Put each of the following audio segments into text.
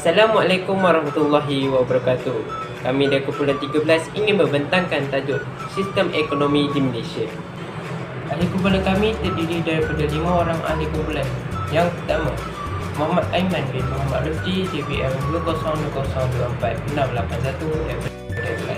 Assalamualaikum warahmatullahi wabarakatuh. Kami dari kumpulan 13 ingin membentangkan tajuk Sistem Ekonomi di Malaysia. Ahli kumpulan kami terdiri daripada 5 orang ahli kumpulan. Yang pertama, Muhammad Aiman bin Muhammad Rusdi, DPM 20024681 daripada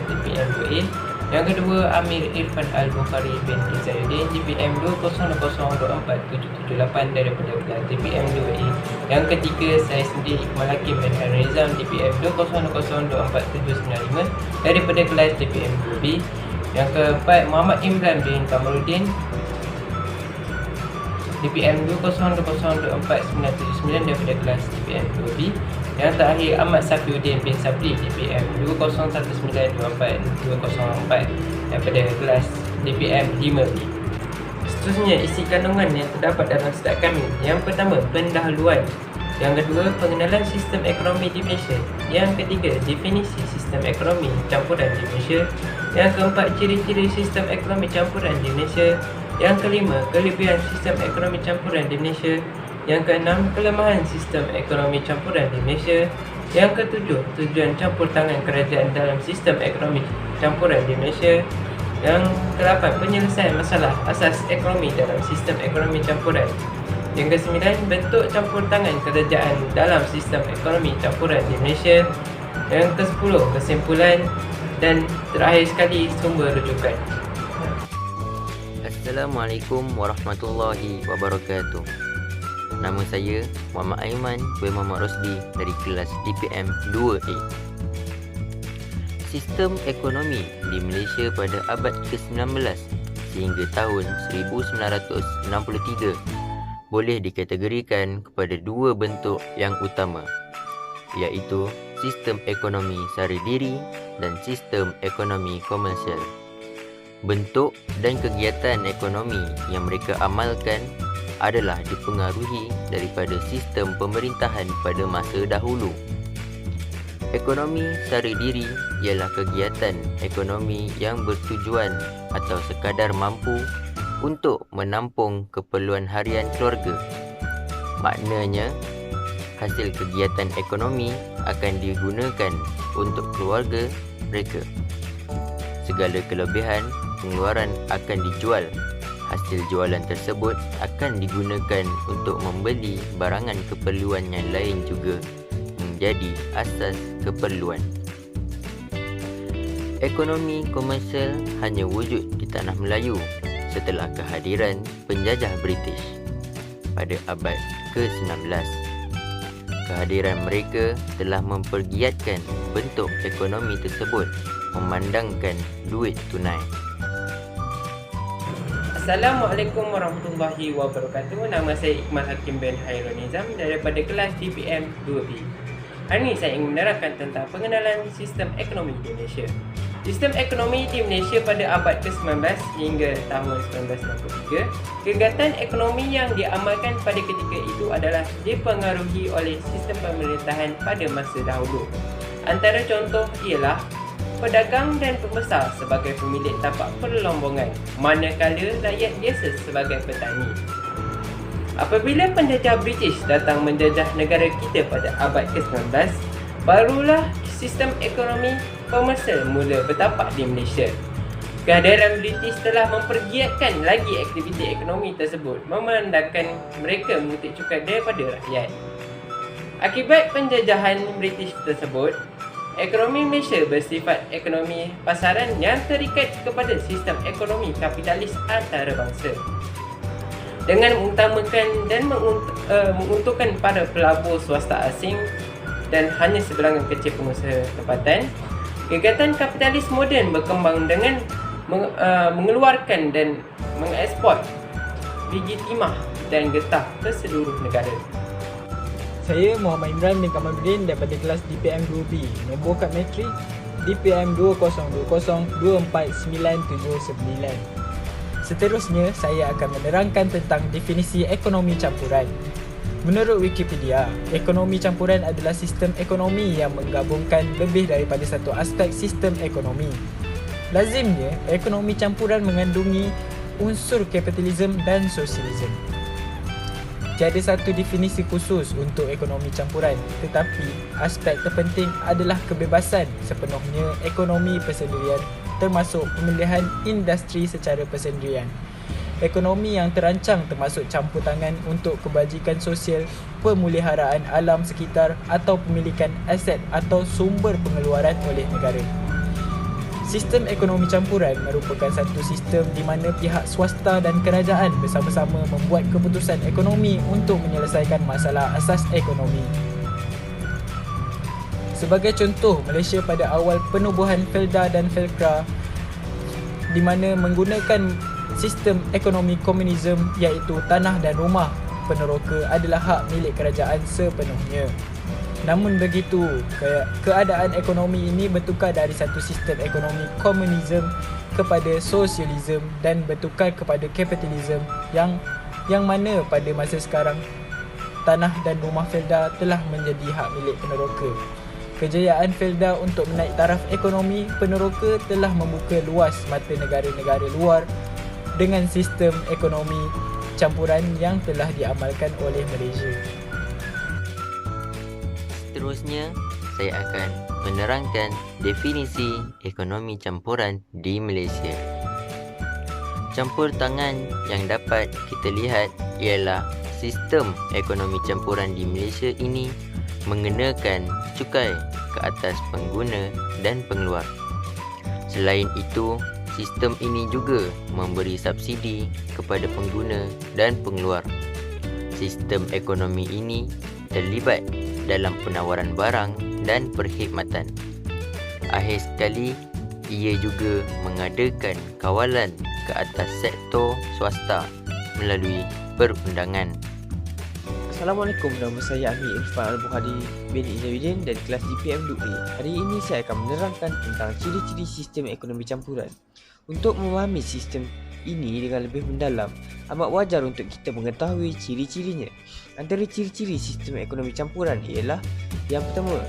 DPM 2A. Yang kedua, Amir Irfan Al-Bukhari bin Izayuddin, DPM 20024778 daripada DPM 2A. Yang ketiga, saya sendiri Iqmal Hakim bin Harun Nizam, DPM 20024795 daripada kelas DPM 2B. Yang keempat, Muhammad Imran bin Kamaluddin, DPM 20020499 daripada kelas DPM 2B. Yang terakhir, Ahmad Safiuddin bin Sabri, DPM 20192404 daripada kelas DPM 5B. Seterusnya, isi kandungan yang terdapat dalam slide kami. Yang pertama, pendahuluan. Yang kedua, pengenalan sistem ekonomi di Malaysia. Yang ketiga, definisi sistem ekonomi campuran di Malaysia. Yang keempat, ciri-ciri sistem ekonomi campuran di Malaysia. Yang kelima, kelebihan sistem ekonomi campuran di Malaysia. Yang keenam, kelemahan sistem ekonomi campuran di Malaysia. Yang ketujuh, tujuan campur tangan kerajaan dalam sistem ekonomi campuran di Malaysia. Yang ke-8, penyelesaian masalah asas ekonomi dalam sistem ekonomi campuran. Yang ke-9, bentuk campur tangan kerajaan dalam sistem ekonomi campuran di Malaysia. Yang ke-10, kesimpulan. Dan terakhir sekali, sumber rujukan. Assalamualaikum warahmatullahi wabarakatuh. Nama saya Muhammad Aiman bin Muhammad Rusdi dari kelas DPM 2A. Sistem ekonomi di Malaysia pada abad ke-19 sehingga tahun 1963 boleh dikategorikan kepada dua bentuk yang utama, iaitu sistem ekonomi sara diri dan sistem ekonomi komersial. Bentuk dan kegiatan ekonomi yang mereka amalkan adalah dipengaruhi daripada sistem pemerintahan pada masa dahulu. Ekonomi sara diri ialah kegiatan ekonomi yang bertujuan atau sekadar mampu untuk menampung keperluan harian keluarga. Maknanya, hasil kegiatan ekonomi akan digunakan untuk keluarga mereka. Segala kelebihan pengeluaran akan dijual. Hasil jualan tersebut akan digunakan untuk membeli barangan keperluan yang lain juga, menjadi asas keperluan. Ekonomi komersial hanya wujud di tanah Melayu setelah kehadiran penjajah British pada abad ke-19. Kehadiran mereka telah mempergiatkan bentuk ekonomi tersebut memandangkan duit tunai. Assalamualaikum warahmatullahi wabarakatuh. Nama saya Iqmal Hakim bin Harun Nizam daripada kelas DPM 2B. Hari ini saya ingin menerangkan tentang pengenalan sistem ekonomi di Malaysia. Sistem ekonomi di Malaysia pada abad ke-19 hingga tahun 1963, kegiatan ekonomi yang diamalkan pada ketika itu adalah dipengaruhi oleh sistem pemerintahan pada masa dahulu. Antara contoh ialah pedagang dan pembesar sebagai pemilik tapak perlombongan, manakala rakyat biasa sebagai petani. Apabila penjajah British datang menjajah negara kita pada abad ke-19, barulah sistem ekonomi komersial mula bertapak di Malaysia. Kehadiran British telah mempergiatkan lagi aktiviti ekonomi tersebut, memandangkan mereka mengutip cukai daripada rakyat. Akibat penjajahan British tersebut, ekonomi Malaysia bersifat ekonomi pasaran yang terikat kepada sistem ekonomi kapitalis antarabangsa. Dengan mengutamakan dan menguntungkan para pelabur swasta asing dan hanya sebilangan kecil pengusaha tempatan, kegiatan kapitalis moden berkembang dengan mengeluarkan dan mengeksport biji timah dan getah ke seluruh negara. Saya Muhammad Imran bin Kamaluddin daripada kelas DPM 2B. Nombor kad matrik DPM 2020249979. Seterusnya, saya akan menerangkan tentang definisi ekonomi campuran. Menurut Wikipedia, ekonomi campuran adalah sistem ekonomi yang menggabungkan lebih daripada satu aspek sistem ekonomi. Lazimnya, ekonomi campuran mengandungi unsur kapitalisme dan sosialisme. Tiada satu definisi khusus untuk ekonomi campuran, tetapi aspek terpenting adalah kebebasan sepenuhnya ekonomi persendirian termasuk pemilihan industri secara persendirian. Ekonomi yang terancang termasuk campur tangan untuk kebajikan sosial, pemeliharaan alam sekitar atau pemilikan aset atau sumber pengeluaran oleh negara. Sistem ekonomi campuran merupakan satu sistem di mana pihak swasta dan kerajaan bersama-sama membuat keputusan ekonomi untuk menyelesaikan masalah asas ekonomi. Sebagai contoh, Malaysia pada awal penubuhan Felda dan Felkra di mana menggunakan sistem ekonomi komunisme iaitu tanah dan rumah peneroka adalah hak milik kerajaan sepenuhnya. Namun begitu, keadaan ekonomi ini bertukar dari satu sistem ekonomi komunisme kepada sosialisme dan bertukar kepada kapitalisme yang mana pada masa sekarang tanah dan rumah Felda telah menjadi hak milik peneroka. Kejayaan Felda untuk menaik taraf ekonomi peneroka telah membuka luas mata negara-negara luar dengan sistem ekonomi campuran yang telah diamalkan oleh Malaysia. Seterusnya, saya akan menerangkan definisi ekonomi campuran di Malaysia. Campur tangan yang dapat kita lihat ialah sistem ekonomi campuran di Malaysia ini mengenakan cukai ke atas pengguna dan pengeluar. Selain itu, sistem ini juga memberi subsidi kepada pengguna dan pengeluar. Sistem ekonomi ini terlibat dalam penawaran barang dan perkhidmatan. Akhir sekali, ia juga mengadakan kawalan ke atas sektor swasta melalui perundangan. Assalamualaikum, nama saya Amir Irfan Al-Bukhari bin Izzaidin dari kelas DPM 2A. Hari ini saya akan menerangkan tentang ciri-ciri sistem ekonomi campuran. Untuk memahami sistem ini dengan lebih mendalam, amat wajar untuk kita mengetahui ciri-cirinya. Antara ciri-ciri sistem ekonomi campuran ialah: yang pertama,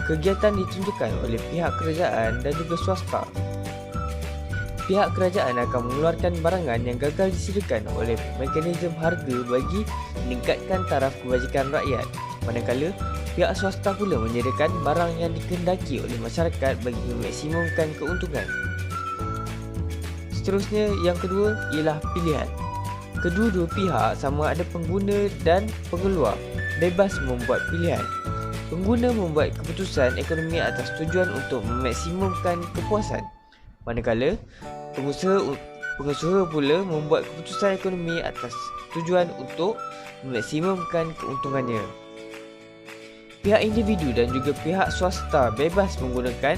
kegiatan ditunjukkan oleh pihak kerajaan dan juga swasta. Pihak kerajaan akan mengeluarkan barangan yang gagal disediakan oleh mekanisme harga bagi meningkatkan taraf kebajikan rakyat, manakala pihak swasta pula menyediakan barang yang dikehendaki oleh masyarakat bagi memaksimumkan keuntungan. Seterusnya, yang kedua ialah pilihan. Kedua-dua pihak, sama ada pengguna dan pengeluar, bebas membuat pilihan. Pengguna membuat keputusan ekonomi atas tujuan untuk memaksimumkan kepuasan, manakala pengusaha pula membuat keputusan ekonomi atas tujuan untuk memaksimumkan keuntungannya. Pihak individu dan juga pihak swasta bebas menggunakan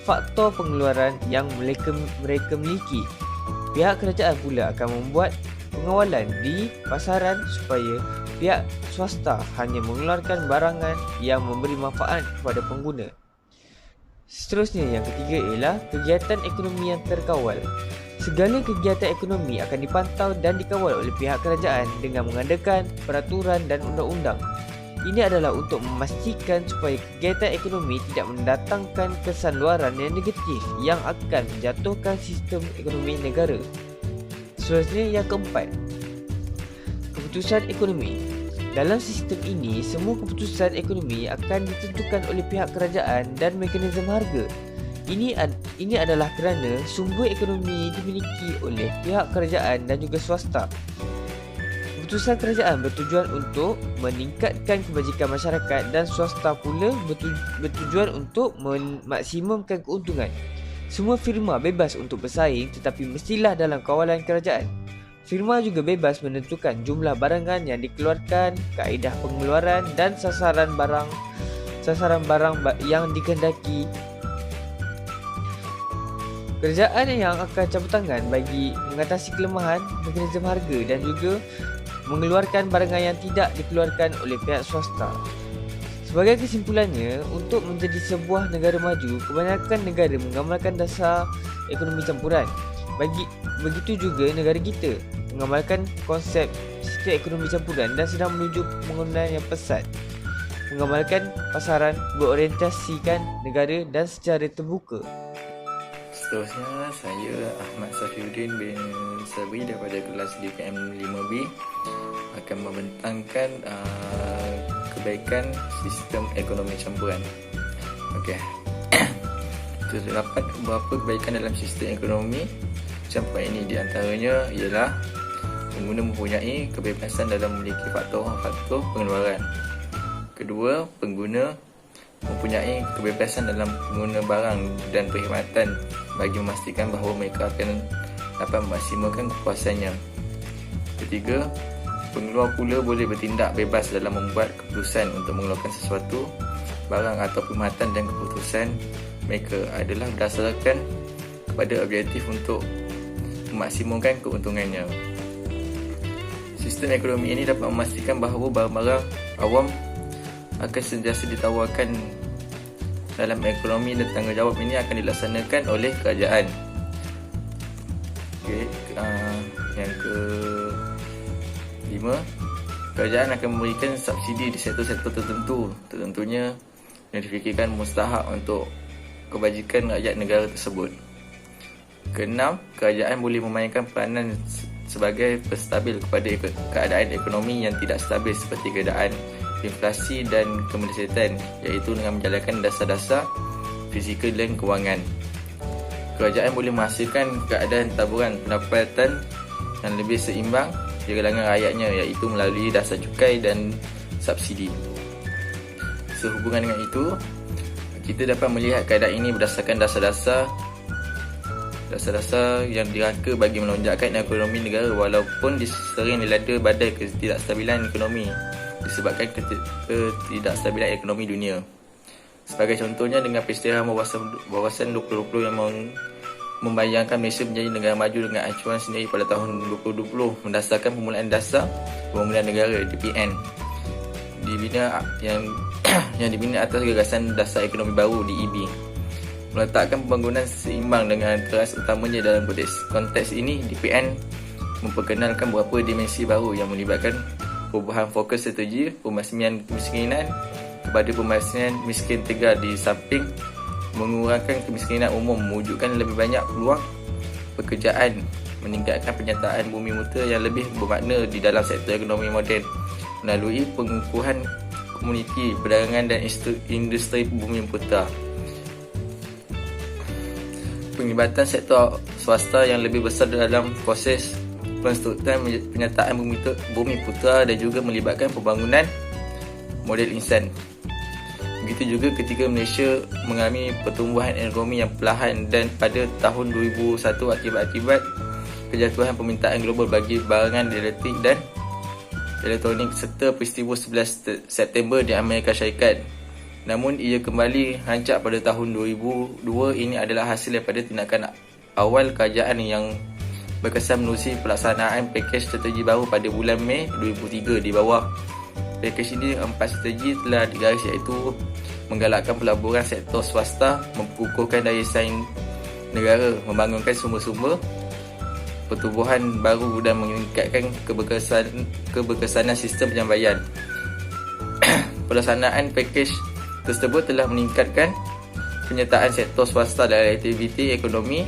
faktor pengeluaran yang mereka miliki. Pihak kerajaan pula akan membuat pengawalan di pasaran supaya pihak swasta hanya mengeluarkan barangan yang memberi manfaat kepada pengguna. Seterusnya, yang ketiga ialah kegiatan ekonomi yang terkawal. Segala kegiatan ekonomi akan dipantau dan dikawal oleh pihak kerajaan dengan mengadakan peraturan dan undang-undang. Ini adalah untuk memastikan supaya kegiatan ekonomi tidak mendatangkan kesan luaran yang negatif yang akan menjatuhkan sistem ekonomi negara. Seterusnya, yang keempat, keputusan ekonomi. Dalam sistem ini, semua keputusan ekonomi akan ditentukan oleh pihak kerajaan dan mekanisme harga. Ini adalah kerana sumber ekonomi dimiliki oleh pihak kerajaan dan juga swasta. Keputusan kerajaan bertujuan untuk meningkatkan kebajikan masyarakat dan swasta pula bertujuan untuk memaksimumkan keuntungan. Semua firma bebas untuk bersaing tetapi mestilah dalam kawalan kerajaan. Firma juga bebas menentukan jumlah barangan yang dikeluarkan, kaedah pengeluaran dan sasaran barang yang dikehendaki. Kerajaan yang akan campur tangan bagi mengatasi kelemahan mekanisme harga dan juga mengeluarkan barangan yang tidak dikeluarkan oleh pihak swasta. Sebagai kesimpulannya, untuk menjadi sebuah negara maju, kebanyakan negara mengamalkan dasar ekonomi campuran. Begitu juga negara kita mengamalkan konsep sistem ekonomi campuran dan sedang menuju pembangunan yang pesat, mengamalkan pasaran, berorientasikan negara dan secara terbuka. Seterusnya, saya Ahmad Safiuddin bin Sabri daripada kelas DPM 5B. akan membentangkan kebaikan sistem ekonomi campuran. Okey. Terdapat beberapa kebaikan dalam sistem ekonomi campuran ini. Di antaranya ialah pengguna mempunyai kebebasan dalam memiliki faktor-faktor pengeluaran. Kedua, pengguna mempunyai kebebasan dalam pengguna barang dan perkhidmatan bagi memastikan bahawa mereka akan dapat memaksimalkan kepuasannya. Ketiga, pengeluar pula boleh bertindak bebas dalam membuat keputusan untuk mengeluarkan sesuatu barang atau perkhidmatan, dan keputusan mereka adalah berdasarkan kepada objektif untuk memaksimalkan keuntungannya. Sistem ekonomi ini dapat memastikan bahawa barang-barang awam akan sentiasa ditawarkan dalam ekonomi, dan tanggungjawab ini akan dilaksanakan oleh kerajaan. Okay. Yang kelima, kerajaan akan memberikan subsidi di sektor-sektor tertentu, tentunya yang difikirkan mustahak untuk kebajikan rakyat negara tersebut. Keenam, kerajaan boleh memainkan peranan sebagai penstabil kepada keadaan ekonomi yang tidak stabil seperti keadaan inflasi dan kemelesatan, iaitu dengan menjalankan dasar-dasar fizikal dan kewangan. Kerajaan boleh menghasilkan keadaan taburan pendapatan yang lebih seimbang di kalangan rakyatnya, iaitu melalui dasar cukai dan subsidi. Sehubungan dengan itu, kita dapat melihat keadaan ini berdasarkan dasar-dasar yang dirangka bagi melonjakkan ekonomi negara, walaupun sering dilanda badai ketidakstabilan ekonomi disebabkan ketidakstabilan ekonomi dunia. Sebagai contohnya, dengan peristiwa wawasan 2020 yang membayangkan Malaysia menjadi negara maju dengan acuan sendiri pada tahun 2020 berdasarkan permulaan dasar pembangunan negara DPN dibina yang dibina atas gagasan dasar ekonomi baru DEB, meletakkan pembangunan seimbang dengan teras utamanya dalam konteks ini. DPN memperkenalkan beberapa dimensi baru yang melibatkan perubahan fokus strategi pemaksimian kemiskinan kepada pemaksimian miskin tegar, di samping mengurangkan kemiskinan umum, mewujudkan lebih banyak peluang pekerjaan, meningkatkan penyertaan bumi putera yang lebih bermakna di dalam sektor ekonomi moden melalui pengukuhan komuniti perdagangan dan industri bumi putera. Penglibatan sektor swasta yang lebih besar dalam proses penstrukturan penyertaan bumi putera dan juga melibatkan pembangunan model insan. Begitu juga ketika Malaysia mengalami pertumbuhan ekonomi yang perlahan dan pada tahun 2001 akibat kejatuhan permintaan global bagi barangan elektrik dan elektronik serta peristiwa 11 September di Amerika Syarikat. Namun ia kembali rancak pada tahun 2002. Ini adalah hasil daripada tindakan awal kerajaan yang berkesan menerusi pelaksanaan pakej strategi baru pada bulan Mei 2003. Di bawah pakej ini, 4 strategi telah digaris, iaitu menggalakkan pelaburan sektor swasta, mengukuhkan daya saing negara, membangunkan sumber-sumber pertumbuhan baru dan meningkatkan keberkesanan sistem penyampaian. Pelaksanaan pakej tersebut telah meningkatkan penyertaan sektor swasta dalam aktiviti ekonomi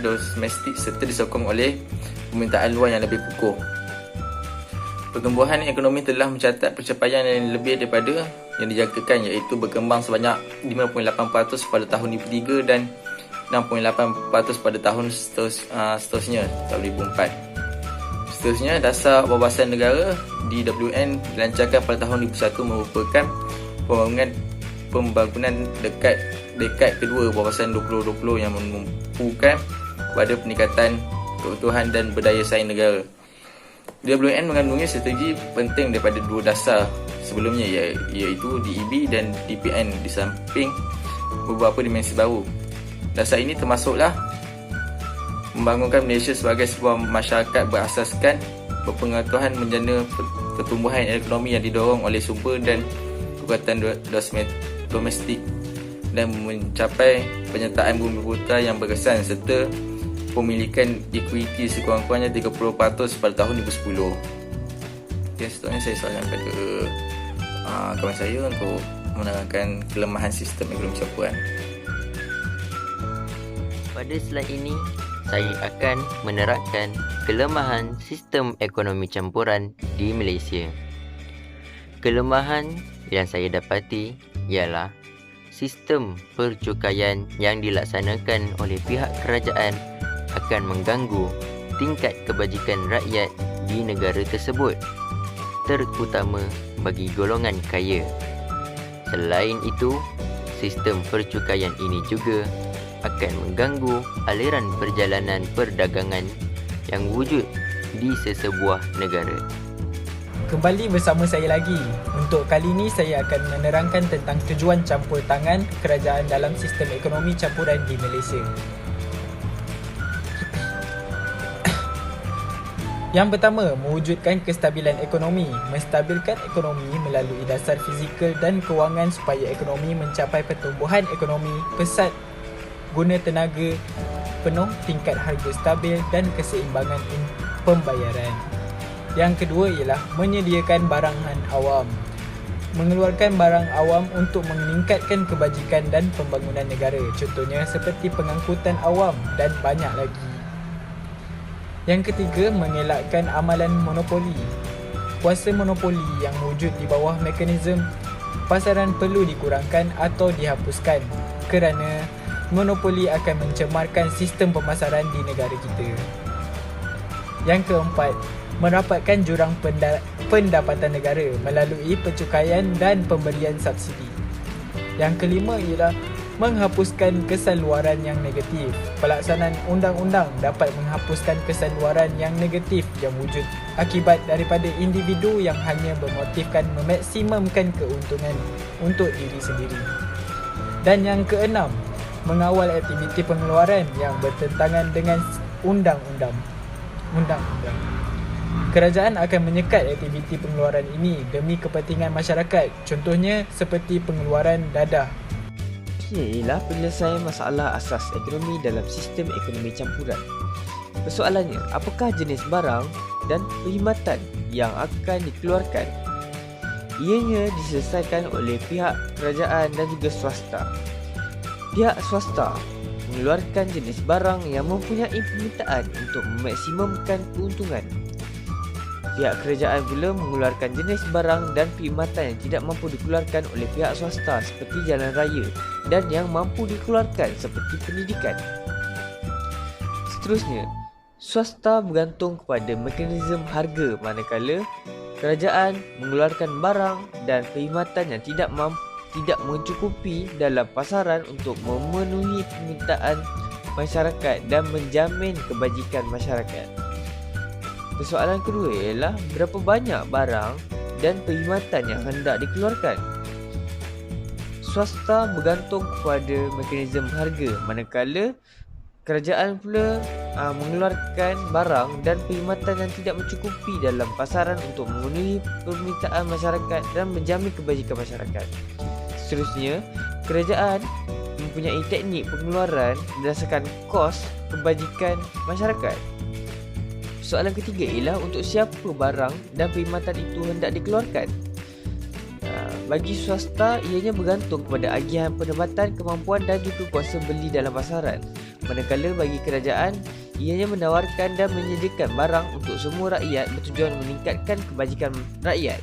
domestik serta disokong oleh permintaan luar yang lebih kukuh. Pertumbuhan ekonomi telah mencatat pencapaian yang lebih daripada yang dijangkakan, iaitu berkembang sebanyak 5.8% pada tahun 2003 dan 6.8% pada tahun seterusnya, tahun 2004. Seterusnya, dasar wawasan negara DWN dilancarkan pada tahun 2001 merupakan pembangunan dekad kedua wawasan 2020 yang menumpukan pada peningkatan keutuhan dan berdaya saing negara. DWN mengandungi strategi penting daripada dua dasar sebelumnya, iaitu DEB dan DPN, di samping beberapa dimensi baru. Dasar ini termasuklah membangunkan Malaysia sebagai sebuah masyarakat berasaskan berpengetahuan menjana pertumbuhan ekonomi yang didorong oleh sumber dan kekuatan domestik dan mencapai penyertaan bumi putera yang berkesan serta pemilikan ekuiti sekurang-kurangnya 30% pada tahun 2010. Okay, seterusnya saya soalan kepada kawan saya untuk menerangkan kelemahan sistem ekonomi campuran. Pada slide ini, saya akan menerangkan kelemahan sistem ekonomi campuran di Malaysia. Kelemahan yang saya dapati ialah sistem percukaian yang dilaksanakan oleh pihak kerajaan akan mengganggu tingkat kebajikan rakyat di negara tersebut, terutama bagi golongan kaya. Selain itu, sistem percukaian ini juga akan mengganggu aliran perjalanan perdagangan yang wujud di sesebuah negara. Kembali bersama saya lagi. Untuk kali ini saya akan menerangkan tentang tujuan campur tangan kerajaan dalam sistem ekonomi campuran di Malaysia. Yang pertama, mewujudkan kestabilan ekonomi. Menstabilkan ekonomi melalui dasar fizikal dan kewangan supaya ekonomi mencapai pertumbuhan ekonomi pesat, guna tenaga penuh, tingkat harga stabil dan keseimbangan pembayaran. Yang kedua ialah menyediakan barangan awam. Mengeluarkan barang awam untuk meningkatkan kebajikan dan pembangunan negara. Contohnya seperti pengangkutan awam dan banyak lagi. Yang ketiga, mengelakkan amalan monopoli. Kuasa monopoli yang wujud di bawah mekanisme pasaran perlu dikurangkan atau dihapuskan kerana monopoli akan mencemarkan sistem pemasaran di negara kita. Yang keempat, merapatkan jurang pendapatan negara melalui percukaian dan pemberian subsidi. Yang kelima ialah menghapuskan kesan luaran yang negatif. Pelaksanaan undang-undang dapat menghapuskan kesan luaran yang negatif yang wujud akibat daripada individu yang hanya bermotifkan memaksimumkan keuntungan untuk diri sendiri. Dan yang keenam, mengawal aktiviti pengeluaran yang bertentangan dengan undang-undang. Kerajaan akan menyekat aktiviti pengeluaran ini demi kepentingan masyarakat. Contohnya seperti pengeluaran dadah. Ini ialah penyelesaian masalah asas ekonomi dalam sistem ekonomi campuran. Persoalannya, apakah jenis barang dan perkhidmatan yang akan dikeluarkan? Ianya diselesaikan oleh pihak kerajaan dan juga swasta. Pihak swasta mengeluarkan jenis barang yang mempunyai permintaan untuk memaksimumkan keuntungan. Pihak kerajaan pula mengeluarkan jenis barang dan perkhidmatan yang tidak mampu dikeluarkan oleh pihak swasta seperti jalan raya dan yang mampu dikeluarkan seperti pendidikan. Seterusnya, swasta bergantung kepada mekanisme harga manakala kerajaan mengeluarkan barang dan perkhidmatan yang tidak mencukupi dalam pasaran untuk memenuhi permintaan masyarakat dan menjamin kebajikan masyarakat. Persoalan kedua ialah berapa banyak barang dan perkhidmatan yang hendak dikeluarkan. Swasta bergantung kepada mekanisme harga, manakala kerajaan pula mengeluarkan barang dan perkhidmatan yang tidak mencukupi dalam pasaran untuk memenuhi permintaan masyarakat dan menjamin kebajikan masyarakat. Seterusnya, kerajaan mempunyai teknik pengeluaran berdasarkan kos kebajikan masyarakat. Soalan ketiga ialah untuk siapa barang dan perkhidmatan itu hendak dikeluarkan. Bagi swasta, ianya bergantung kepada agihan pendapatan, kemampuan dan juga kuasa beli dalam pasaran. Manakala bagi kerajaan, ianya menawarkan dan menyediakan barang untuk semua rakyat bertujuan meningkatkan kebajikan rakyat.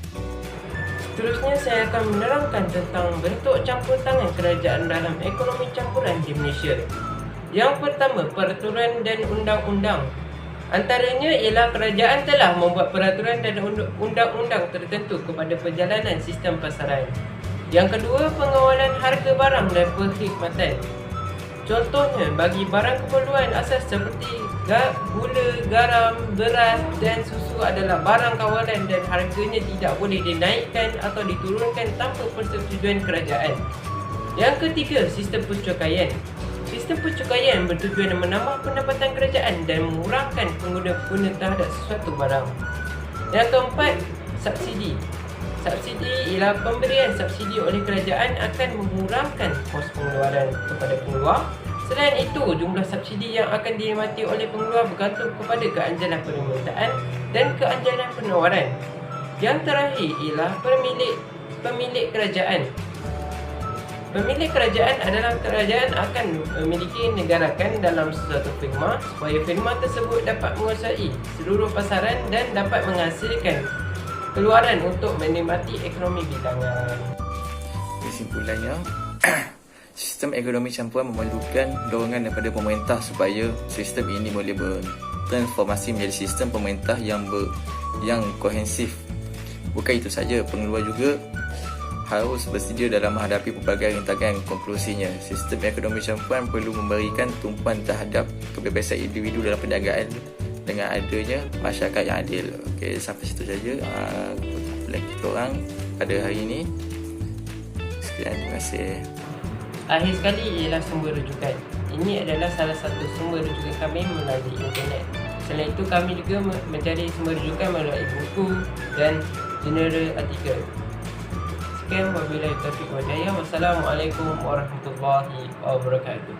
Seterusnya saya akan menerangkan tentang bentuk campur tangan kerajaan dalam ekonomi campuran di Malaysia. Yang pertama, peraturan dan undang-undang. Antaranya ialah kerajaan telah membuat peraturan dan undang-undang tertentu kepada perjalanan sistem pasaran. Yang kedua, pengawalan harga barang dan perkhidmatan. Contohnya, bagi barang keperluan asas seperti gula, garam, beras dan susu adalah barang kawalan dan harganya tidak boleh dinaikkan atau diturunkan tanpa persetujuan kerajaan. Yang ketiga, sistem percukaian. Sistem percukaian bertujuan menambah pendapatan kerajaan dan mengurangkan pengguna terhadap sesuatu barang. Yang keempat, subsidi. Subsidi ialah pemberian subsidi oleh kerajaan akan mengurangkan kos pengeluaran kepada pengeluar. Selain itu, jumlah subsidi yang akan dinikmati oleh pengeluar bergantung kepada keanjalan permintaan dan keanjalan penawaran. Yang terakhir ialah pemilik kerajaan. Pemilik kerajaan adalah kerajaan akan memiliki negarakan dalam sesuatu firma supaya firma tersebut dapat menguasai seluruh pasaran dan dapat menghasilkan keluaran untuk menikmati ekonomi bilangan. Kesimpulannya, sistem ekonomi campuran memerlukan dorongan daripada pemerintah supaya sistem ini boleh bertransformasi menjadi sistem pemerintah yang kohensif. Bukan itu saja, pengeluar juga harus bersedia dalam menghadapi pelbagai rintangan. Konklusinya, sistem ekonomi campuran perlu memberikan tumpuan terhadap kebebasan individu dalam perniagaan dengan adanya masyarakat yang adil. Okey, sampai situ saja kumpulan kita orang pada hari ini. Sekian, terima kasih. Akhir sekali ialah sumber rujukan. Ini adalah salah satu sumber rujukan kami melalui internet. Selain itu, kami juga mencari sumber rujukan melalui buku dan jurnal artikel. Sekian, wabillahi taufiq wal hidayah. Wassalamualaikum warahmatullahi wabarakatuh.